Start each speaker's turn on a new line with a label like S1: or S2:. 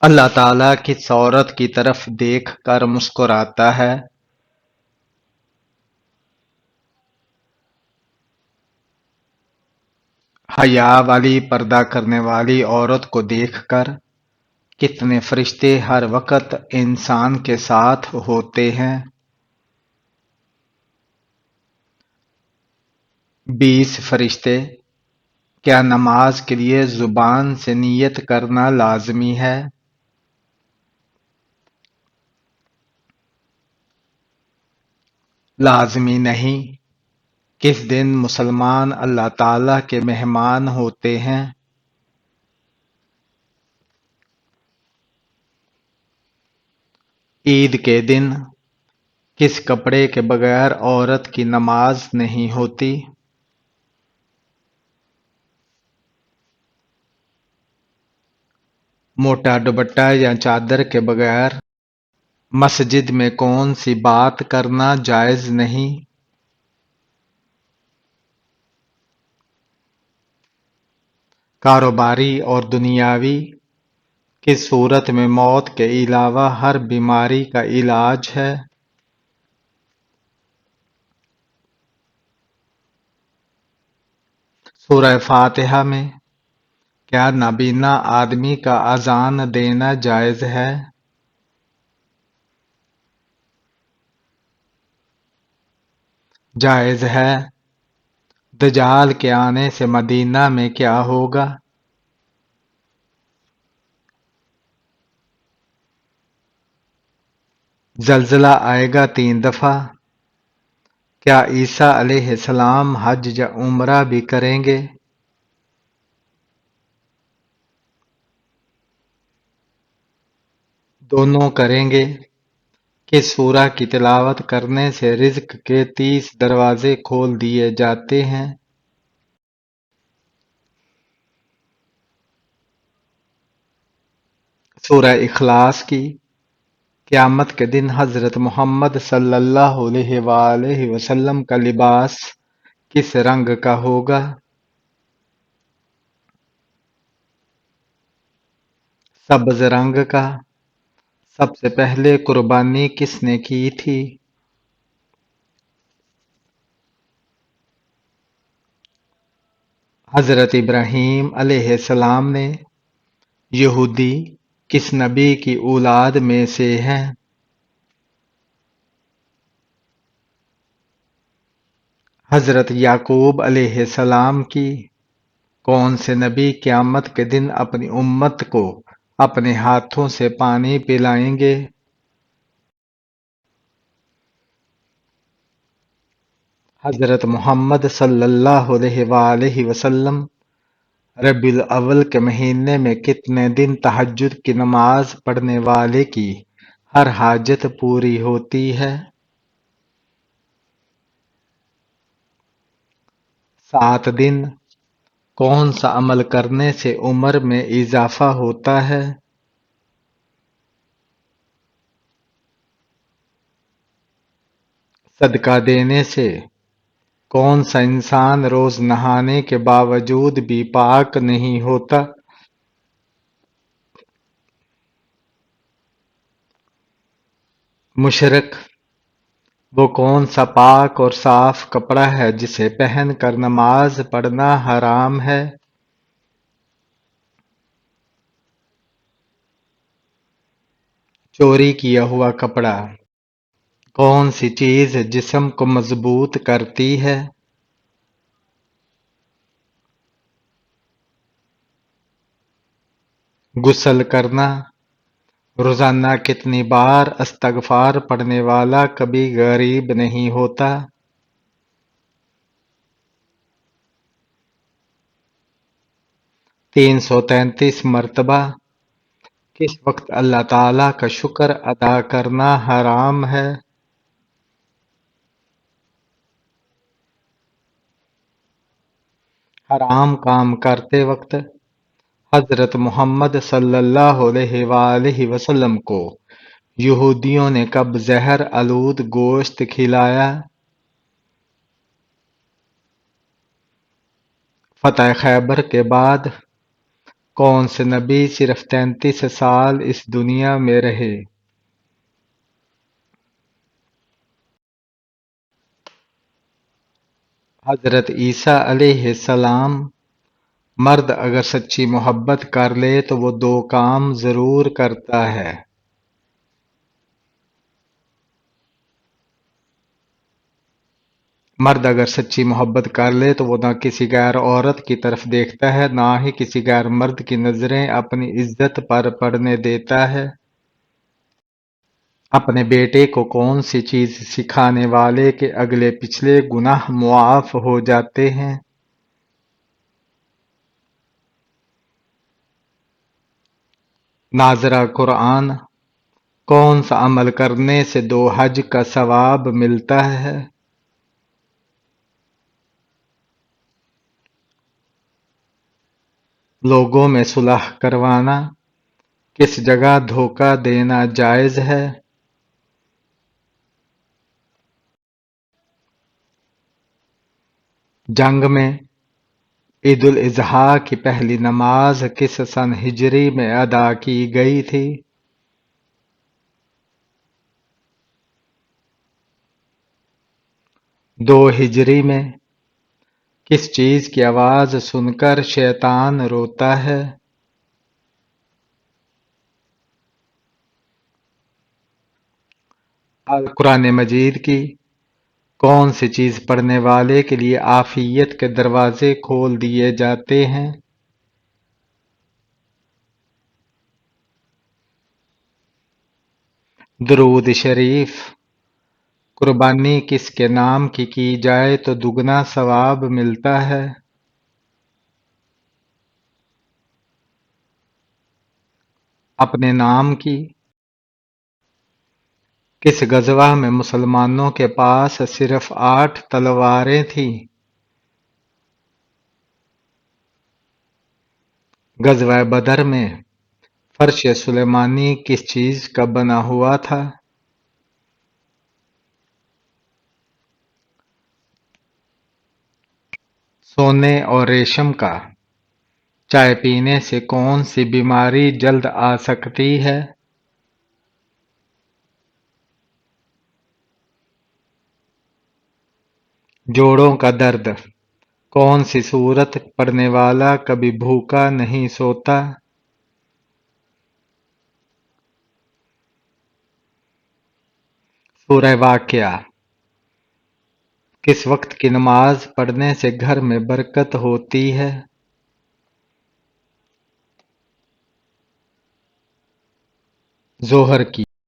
S1: اللہ تعالیٰ کس عورت کی طرف دیکھ کر مسکراتا ہے؟ حیا والی پردہ کرنے والی عورت کو دیکھ کر کتنے فرشتے ہر وقت انسان کے ساتھ ہوتے ہیں؟ 20 فرشتے۔ کیا نماز کے لیے زبان سے نیت کرنا لازمی ہے؟ لازمی نہیں۔ کس دن مسلمان اللہ تعالیٰ کے مہمان ہوتے ہیں؟ عید کے دن۔ کس کپڑے کے بغیر عورت کی نماز نہیں ہوتی؟ موٹا دوپٹہ یا چادر کے بغیر مسجد میں کون سی بات کرنا جائز نہیں؟ کاروباری اور دنیاوی۔ کس صورت میں موت کے علاوہ ہر بیماری کا علاج ہے؟ سورہ فاتحہ میں کیا نابینا آدمی کا اذان دینا جائز ہے؟ جائز ہے۔ دجال کے آنے سے مدینہ میں کیا ہوگا؟ زلزلہ آئے گا 3 دفعہ۔ کیا عیسیٰ علیہ السلام حج یا عمرہ بھی کریں گے؟ دونوں کریں گے۔ کس سورہ کی تلاوت کرنے سے رزق کے 30 دروازے کھول دیے جاتے ہیں؟ سورہ اخلاص کی۔ قیامت کے دن حضرت محمد صلی اللہ علیہ وآلہ وسلم کا لباس کس رنگ کا ہوگا؟ سبز رنگ کا۔ سب سے پہلے قربانی کس نے کی تھی؟ حضرت ابراہیم علیہ السلام نے۔ یہودی کس نبی کی اولاد میں سے ہیں؟ حضرت یعقوب علیہ السلام کی۔ کون سے نبی قیامت کے دن اپنی امت کو اپنے ہاتھوں سے پانی پلائیں گے؟ حضرت محمد صلی اللہ علیہ وآلہ وسلم۔ ربیع الاول کے مہینے میں کتنے دن تہجد کی نماز پڑھنے والے کی ہر حاجت پوری ہوتی ہے؟ 7 دن۔ کون سا عمل کرنے سے عمر میں اضافہ ہوتا ہے؟ صدقہ دینے سے۔ کون سا انسان روز نہانے کے باوجود بھی پاک نہیں ہوتا؟ مشرک۔ وہ کون سا پاک اور صاف کپڑا ہے جسے پہن کر نماز پڑھنا حرام ہے؟ چوری کیا ہوا کپڑا۔ کون سی چیز جسم کو مضبوط کرتی ہے؟ غسل کرنا۔ روزانہ کتنی بار استغفار پڑھنے والا کبھی غریب نہیں ہوتا؟ 333 مرتبہ۔ کس وقت اللہ تعالیٰ کا شکر ادا کرنا حرام ہے؟ حرام کام کرتے وقت۔ حضرت محمد صلی اللہ علیہ وآلہ وسلم کو یہودیوں نے کب زہر آلود گوشت کھلایا؟ فتح خیبر کے بعد۔ کون سے نبی صرف 33 سال اس دنیا میں رہے؟ حضرت عیسیٰ علیہ السلام۔ مرد اگر سچی محبت کر لے تو وہ دو کام ضرور کرتا ہے۔ مرد اگر سچی محبت کر لے تو وہ نہ کسی غیر عورت کی طرف دیکھتا ہے، نہ ہی کسی غیر مرد کی نظریں اپنی عزت پر پڑنے دیتا ہے۔ اپنے بیٹے کو کون سی چیز سکھانے والے کے اگلے پچھلے گناہ معاف ہو جاتے ہیں؟ ناظرہ قرآن۔ کون سا عمل کرنے سے 2 حج کا ثواب ملتا ہے؟ لوگوں میں صلح کروانا۔ کس جگہ دھوکہ دینا جائز ہے؟ جنگ میں عید الاضحیٰ کی پہلی نماز کس سن ہجری میں ادا کی گئی تھی؟ 2 ہجری میں۔ کس چیز کی آواز سن کر شیطان روتا ہے؟ قرآن مجید کی کون سی چیز پڑھنے والے کے لیے عافیت کے دروازے کھول دیے جاتے ہیں؟ درود شریف۔ قربانی کس کے نام کی جائے تو دگنا ثواب ملتا ہے؟ اپنے نام کی۔ کس غزوہ میں مسلمانوں کے پاس صرف 8 تلواریں تھیں؟ غزوہ بدر میں فرش سلیمانی کس چیز کا بنا ہوا تھا؟ سونے اور ریشم کا۔ چائے پینے سے کون سی بیماری جلد آ سکتی ہے؟ جوڑوں کا درد۔ کون سی سورت پڑھنے والا کبھی بھوکا نہیں سوتا؟ سورہ واقعہ۔ کس وقت کی نماز پڑھنے سے گھر میں برکت ہوتی ہے؟ ظہر کی۔